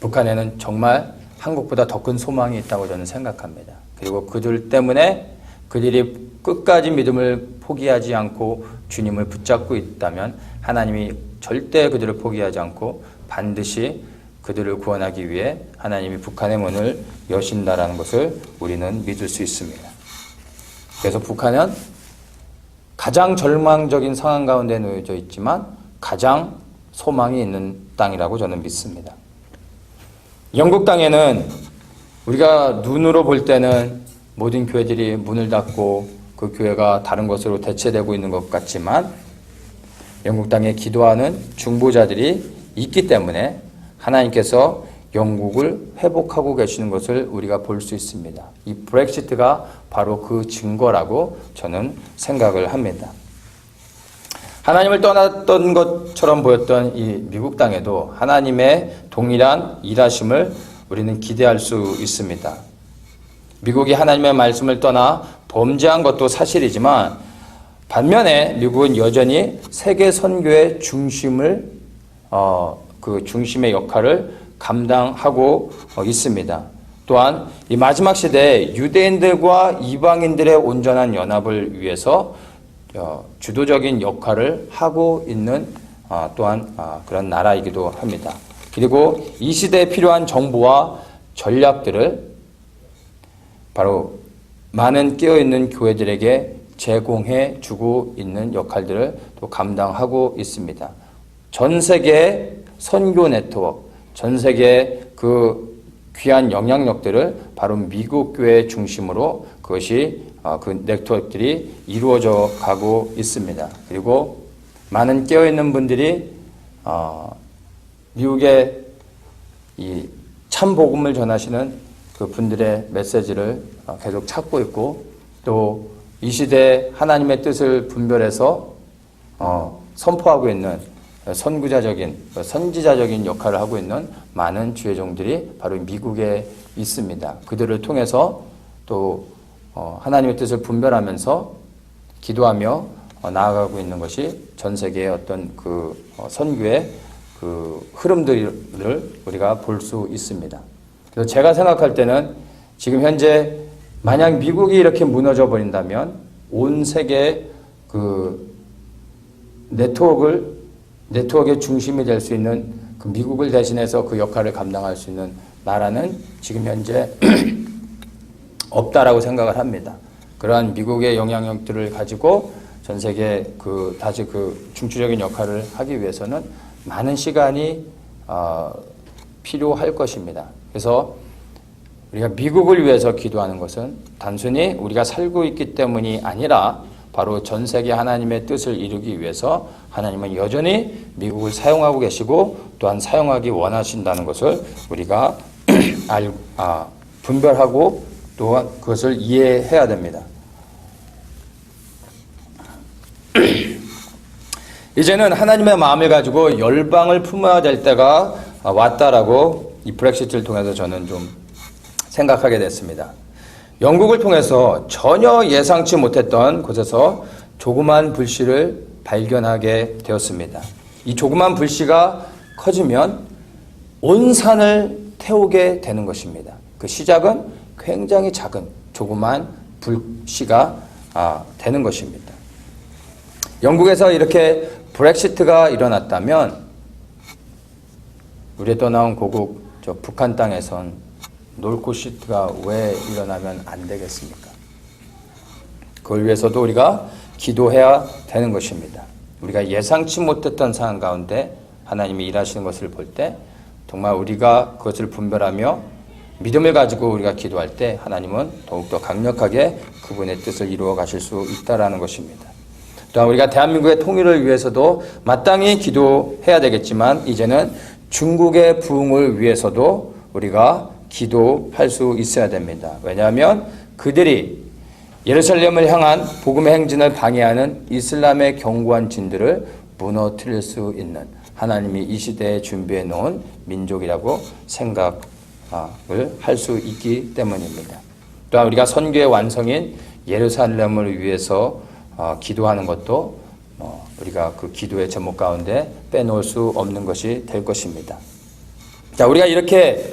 북한에는 정말 한국보다 더 큰 소망이 있다고 저는 생각합니다. 그리고 그들 때문에 그들이 끝까지 믿음을 포기하지 않고 주님을 붙잡고 있다면 하나님이 절대 그들을 포기하지 않고 반드시 그들을 구원하기 위해 하나님이 북한의 문을 여신다라는 것을 우리는 믿을 수 있습니다. 그래서 북한은 가장 절망적인 상황 가운데 놓여져 있지만 가장 소망이 있는 땅이라고 저는 믿습니다. 영국 땅에는 우리가 눈으로 볼 때는 모든 교회들이 문을 닫고 그 교회가 다른 것으로 대체되고 있는 것 같지만 영국 땅에 기도하는 중보자들이 있기 때문에 하나님께서 영국을 회복하고 계시는 것을 우리가 볼 수 있습니다. 이 브렉시트가 바로 그 증거라고 저는 생각을 합니다. 하나님을 떠났던 것처럼 보였던 이 미국 땅에도 하나님의 동일한 일하심을 우리는 기대할 수 있습니다. 미국이 하나님의 말씀을 떠나 범죄한 것도 사실이지만 반면에 미국은 여전히 세계 선교의 중심을 그 중심의 역할을 감당하고 있습니다. 또한 이 마지막 시대에 유대인들과 이방인들의 온전한 연합을 위해서 주도적인 역할을 하고 있는 또한 그런 나라이기도 합니다. 그리고 이 시대에 필요한 정보와 전략들을 바로 많은 깨어있는 교회들에게 제공해 주고 있는 역할들을 또 감당하고 있습니다. 전 세계의 선교 네트워크, 전 세계의 그 귀한 영향력들을 바로 미국 교회 중심으로 그것이 그 네트워크들이 이루어져 가고 있습니다. 그리고 많은 깨어있는 분들이 미국의 이 참 복음을 전하시는 그 분들의 메시지를 계속 찾고 있고 또 이 시대에 하나님의 뜻을 분별해서 선포하고 있는 선구자적인 선지자적인 역할을 하고 있는 많은 주의 종들이 바로 미국에 있습니다. 그들을 통해서 또 하나님의 뜻을 분별하면서 기도하며 나아가고 있는 것이 전 세계의 어떤 그 선교의 그 흐름들을 우리가 볼 수 있습니다. 그래서 제가 생각할 때는 지금 현재 만약 미국이 이렇게 무너져 버린다면 온 세계의 그 네트워크의 중심이 될 수 있는 그 미국을 대신해서 그 역할을 감당할 수 있는 나라는 지금 현재 없다라고 생각을 합니다. 그러한 미국의 영향력들을 가지고 전 세계 다시 그 중추적인 역할을 하기 위해서는 많은 시간이 필요할 것입니다. 그래서 우리가 미국을 위해서 기도하는 것은 단순히 우리가 살고 있기 때문이 아니라 바로 전 세계 하나님의 뜻을 이루기 위해서 하나님은 여전히 미국을 사용하고 계시고 또한 사용하기 원하신다는 것을 우리가 분별하고 또한 그것을 이해해야 됩니다. 이제는 하나님의 마음을 가지고 열방을 품어야 될 때가 왔다라고 이 브렉시트를 통해서 저는 좀 생각하게 됐습니다. 영국을 통해서 전혀 예상치 못했던 곳에서 조그만 불씨를 발견하게 되었습니다. 이 조그만 불씨가 커지면 온 산을 태우게 되는 것입니다. 그 시작은 굉장히 작은 조그만 불씨가 되는 것입니다. 영국에서 이렇게 브렉시트가 일어났다면 우리 떠나온 고국 저 북한 땅에선 놀코시트가 왜 일어나면 안 되겠습니까? 그걸 위해서도 우리가 기도해야 되는 것입니다. 우리가 예상치 못했던 상황 가운데 하나님이 일하시는 것을 볼 때 정말 우리가 그것을 분별하며 믿음을 가지고 우리가 기도할 때 하나님은 더욱더 강력하게 그분의 뜻을 이루어 가실 수 있다라는 것입니다. 또한 우리가 대한민국의 통일을 위해서도 마땅히 기도해야 되겠지만 이제는 중국의 부흥을 위해서도 우리가 기도할 수 있어야 됩니다. 왜냐하면 그들이 예루살렘을 향한 복음의 행진을 방해하는 이슬람의 견고한 진들을 무너뜨릴 수 있는 하나님이 이 시대에 준비해 놓은 민족이라고 생각을 할 수 있기 때문입니다. 또한 우리가 선교의 완성인 예루살렘을 위해서 기도하는 것도 우리가 그 기도의 제목 가운데 빼놓을 수 없는 것이 될 것입니다. 자, 우리가 이렇게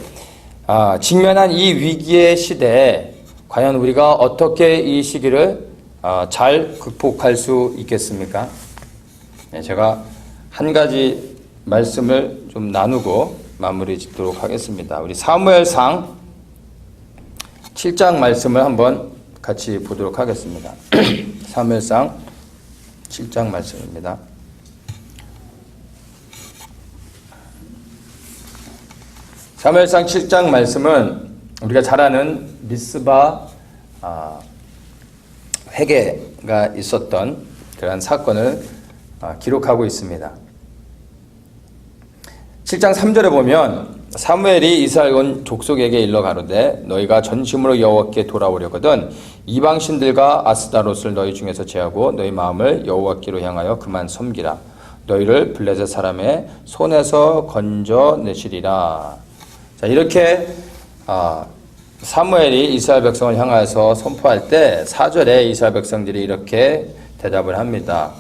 직면한 이 위기의 시대에 과연 우리가 어떻게 이 시기를 잘 극복할 수 있겠습니까? 제가 한 가지 말씀을 좀 나누고 마무리 짓도록 하겠습니다. 우리 사무엘상 7장 말씀을 한번 같이 보도록 하겠습니다. 사무엘상 7장 말씀입니다. 사무엘상 7장 말씀은 우리가 잘 아는 미스바 회개가 있었던 그러한 사건을 기록하고 있습니다. 7장 3절에 보면 사무엘이 이스라엘 온 족속에게 일러 가로되 너희가 전심으로 여호와께 돌아오려거든 이방 신들과 아스다롯을 너희 중에서 제하고 너희 마음을 여호와께로 향하여 그만 섬기라. 너희를 블레셋 사람의 손에서 건져내시리라. 자, 이렇게 사무엘이 이스라엘 백성을 향하여서 선포할 때 4절에 이스라엘 백성들이 이렇게 대답을 합니다.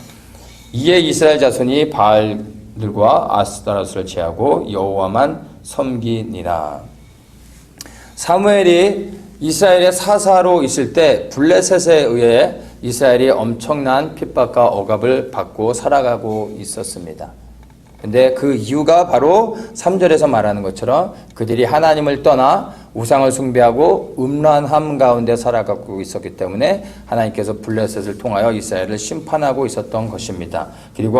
이에 이스라엘 자손이 바알들과 아스타롯을 제하고 여호와만 섬기니라. 사무엘이 이스라엘의 사사로 있을 때 블레셋에 의해 이스라엘이 엄청난 핍박과 억압을 받고 살아가고 있었습니다. 근데 그 이유가 바로 3절에서 말하는 것처럼 그들이 하나님을 떠나 우상을 숭배하고 음란함 가운데 살아가고 있었기 때문에 하나님께서 블레셋을 통하여 이스라엘을 심판하고 있었던 것입니다. 그리고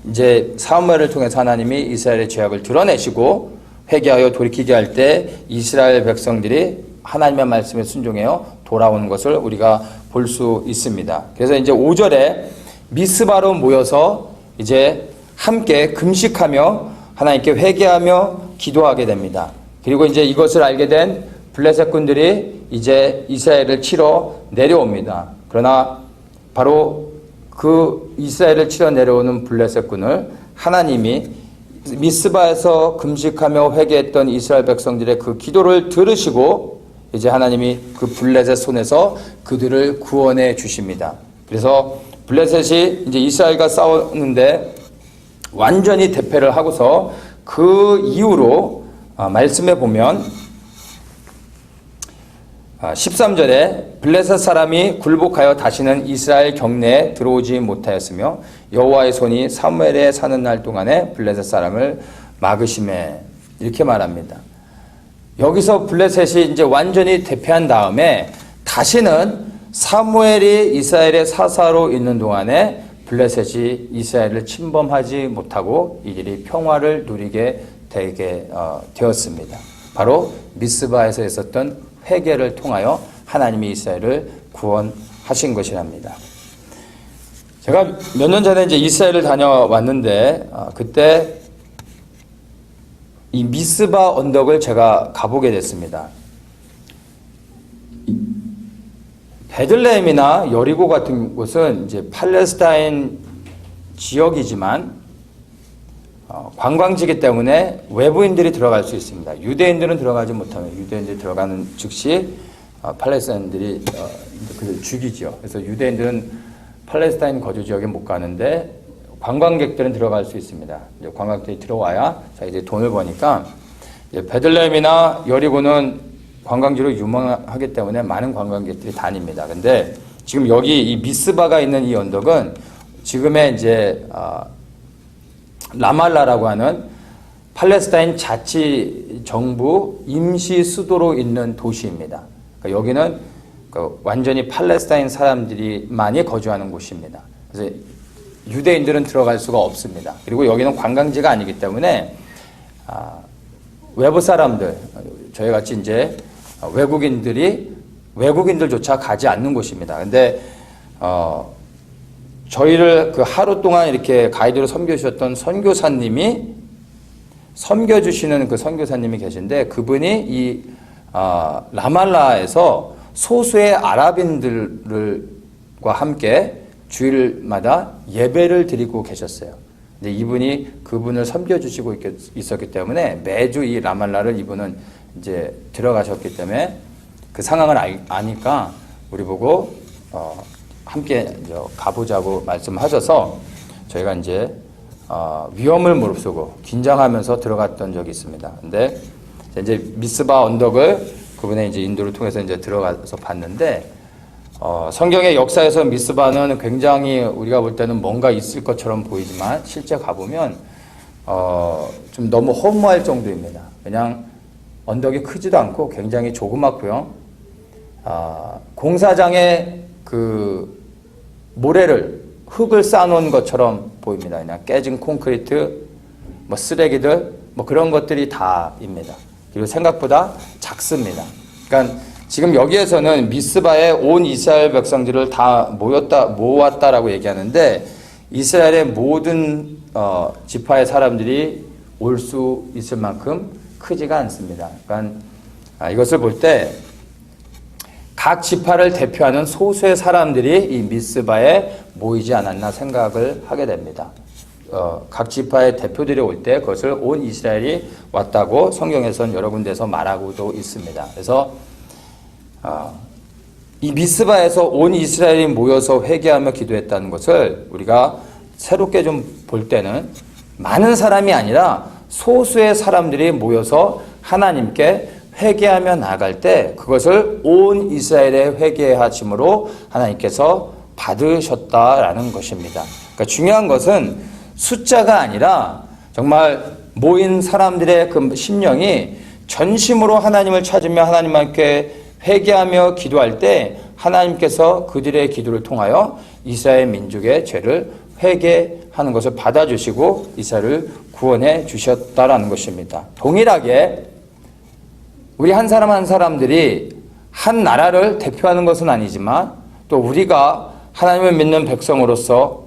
이제 사무엘을 통해서 하나님이 이스라엘의 죄악을 드러내시고 회개하여 돌이키게 할 때 이스라엘 백성들이 하나님의 말씀에 순종해요 돌아오는 것을 우리가 볼 수 있습니다. 그래서 이제 5절에 미스바로 모여서 이제 함께 금식하며 하나님께 회개하며 기도하게 됩니다. 그리고 이제 이것을 알게 된 블레셋 군들이 이제 이스라엘을 치러 내려옵니다. 그러나 바로 그 이스라엘을 치러 내려오는 블레셋 군을 하나님이 미스바에서 금식하며 회개했던 이스라엘 백성들의 그 기도를 들으시고 이제 하나님이 그 블레셋 손에서 그들을 구원해 주십니다. 그래서 블레셋이 이제 이스라엘과 싸우는데 완전히 대패를 하고서 그 이후로 말씀해 보면 13절에 블레셋 사람이 굴복하여 다시는 이스라엘 경내에 들어오지 못하였으며 여호와의 손이 사무엘에 사는 날 동안에 블레셋 사람을 막으심에 이렇게 말합니다. 여기서 블레셋이 이제 완전히 대패한 다음에 다시는 사무엘이 이스라엘의 사사로 있는 동안에 블레셋이 이스라엘을 침범하지 못하고 이들이 평화를 누리게 되게 되었습니다. 바로 미스바에서 있었던 회개를 통하여 하나님이 이스라엘을 구원하신 것이랍니다. 제가 몇 년 전에 이제 이스라엘을 다녀왔는데 그때 이 미스바 언덕을 제가 가보게 됐습니다. 베들레헴이나 여리고 같은 곳은 이제 팔레스타인 지역이지만 관광지이기 때문에 외부인들이 들어갈 수 있습니다. 유대인들은 들어가지 못하면 유대인들이 들어가는 즉시 팔레스타인들이 그들 죽이죠. 그래서 유대인들은 팔레스타인 거주 지역에 못 가는데 관광객들은 들어갈 수 있습니다. 이제 관광객들이 들어와야 자기들이 돈을 버니까 이제 베들레헴이나 여리고는 관광지로 유명하기 때문에 많은 관광객들이 다닙니다. 근데 지금 여기 이 미스바가 있는 이 언덕은 지금의 이제 라말라라고 하는 팔레스타인 자치정부 임시 수도로 있는 도시입니다. 그러니까 여기는 완전히 팔레스타인 사람들이만이 거주하는 곳입니다. 그래서 유대인들은 들어갈 수가 없습니다. 그리고 여기는 관광지가 아니기 때문에 외부 사람들, 저희 같이 이제 외국인들조차 가지 않는 곳입니다. 근데 저희를 그 하루 동안 이렇게 가이드로 섬겨주셨던 선교사님이 섬겨주시는 그 선교사님이 계신데, 그분이 이 라말라에서 소수의 아랍인들과 함께 주일마다 예배를 드리고 계셨어요. 근데 이분이 그분을 섬겨주시고 있었기 때문에 매주 이 라말라를 이분은 이제 들어가셨기 때문에 그 상황을 아니까 우리 보고 함께 이제 가보자고 말씀하셔서 저희가 이제 위험을 무릅쓰고 긴장하면서 들어갔던 적이 있습니다. 근데 이제 미스바 언덕을 그분의 이제 인도를 통해서 이제 들어가서 봤는데, 성경의 역사에서 미스바는 굉장히 우리가 볼 때는 뭔가 있을 것처럼 보이지만 실제 가보면 좀 너무 허무할 정도입니다. 그냥 언덕이 크지도 않고 굉장히 조그맣고요. 공사장에 그 흙을 쌓아놓은 것처럼 보입니다. 그냥 깨진 콘크리트, 뭐 쓰레기들, 뭐 그런 것들이 다입니다. 그리고 생각보다 작습니다. 그러니까 지금 여기에서는 미스바에 온 이스라엘 백성들을 다 모았다라고 얘기하는데, 이스라엘의 모든 지파의 사람들이 올 수 있을 만큼 크지가 않습니다. 그러니까 이것을 볼 때 각 지파를 대표하는 소수의 사람들이 이 미스바에 모이지 않았나 생각을 하게 됩니다. 각 지파의 대표들이 올 때 그것을 온 이스라엘이 왔다고 성경에서는 여러 군데서 말하고도 있습니다. 그래서 이 미스바에서 온 이스라엘이 모여서 회개하며 기도했다는 것을 우리가 새롭게 좀 볼 때는 많은 사람이 아니라 소수의 사람들이 모여서 하나님께 회개하며 나아갈 때 그것을 온 이스라엘에 회개하심으로 하나님께서 받으셨다라는 것입니다. 그러니까 중요한 것은 숫자가 아니라 정말 모인 사람들의 그 심령이 전심으로 하나님을 찾으며 하나님께 회개하며 기도할 때 하나님께서 그들의 기도를 통하여 이스라엘 민족의 죄를 회개하는 것을 받아주시고 이스라엘을 구원해 주셨다라는 것입니다. 동일하게 우리 한 사람 한 사람들이 한 나라를 대표하는 것은 아니지만 또 우리가 하나님을 믿는 백성으로서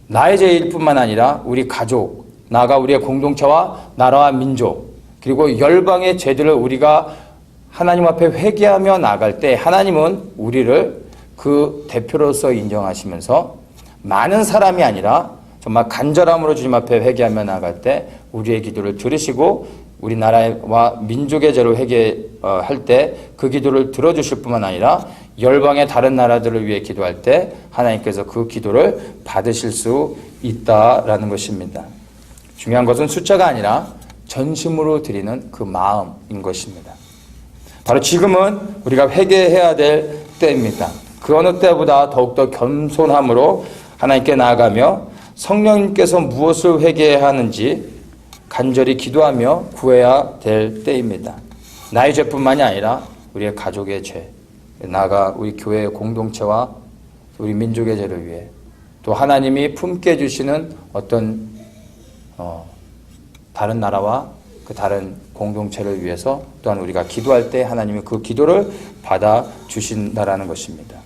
나의 죄일 뿐만 아니라 우리 가족, 나아가 우리의 공동체와 나라와 민족, 그리고 열방의 죄들을 우리가 하나님 앞에 회개하며 나아갈 때 하나님은 우리를 그 대표로서 인정하시면서 많은 사람이 아니라 정말 간절함으로 주님 앞에 회개하며 나아갈 때 우리의 기도를 들으시고 우리나라와 민족의 죄를 회개할 때 그 기도를 들어주실 뿐만 아니라 열방의 다른 나라들을 위해 기도할 때 하나님께서 그 기도를 받으실 수 있다라는 것입니다. 중요한 것은 숫자가 아니라 전심으로 드리는 그 마음인 것입니다. 바로 지금은 우리가 회개해야 될 때입니다. 그 어느 때보다 더욱더 겸손함으로 하나님께 나아가며 성령님께서 무엇을 회개해야 하는지 간절히 기도하며 구해야 될 때입니다. 나의 죄뿐만이 아니라 우리의 가족의 죄, 나아가 우리 교회의 공동체와 우리 민족의 죄를 위해 또 하나님이 품게 주시는 어떤 다른 나라와 그 다른 공동체를 위해서 또한 우리가 기도할 때 하나님이 그 기도를 받아주신다라는 것입니다.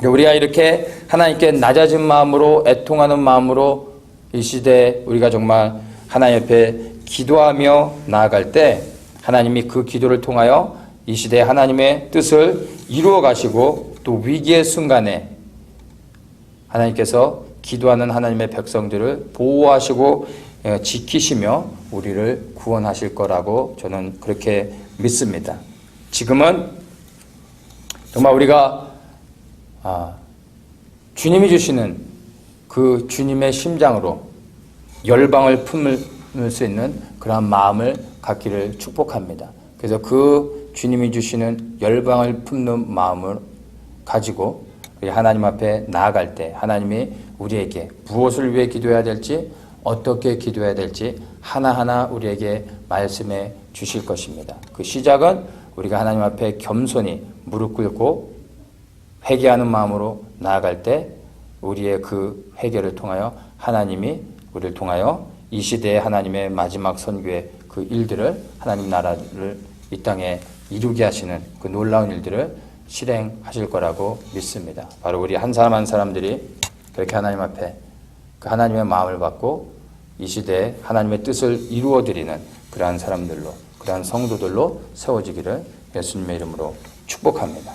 우리가 이렇게 하나님께 낮아진 마음으로 애통하는 마음으로 이 시대에 우리가 정말 하나님 앞에 기도하며 나아갈 때 하나님이 그 기도를 통하여 이 시대에 하나님의 뜻을 이루어 가시고 또 위기의 순간에 하나님께서 기도하는 하나님의 백성들을 보호하시고 지키시며 우리를 구원하실 거라고 저는 그렇게 믿습니다. 지금은 정말 우리가 주님이 주시는 그 주님의 심장으로 열방을 품을 수 있는 그러한 마음을 갖기를 축복합니다. 그래서 그 주님이 주시는 열방을 품는 마음을 가지고 하나님 앞에 나아갈 때 하나님이 우리에게 무엇을 위해 기도해야 될지, 어떻게 기도해야 될지 하나하나 우리에게 말씀해 주실 것입니다. 그 시작은 우리가 하나님 앞에 겸손히 무릎 꿇고 회개하는 마음으로 나아갈 때 우리의 그 회개를 통하여 하나님이 우리를 통하여 이 시대에 하나님의 마지막 선교의 그 일들을, 하나님 나라를 이 땅에 이루게 하시는 그 놀라운 일들을 실행하실 거라고 믿습니다. 바로 우리 한 사람 한 사람들이 그렇게 하나님 앞에 그 하나님의 마음을 받고 이 시대에 하나님의 뜻을 이루어드리는 그러한 사람들로, 그러한 성도들로 세워지기를 예수님의 이름으로 축복합니다.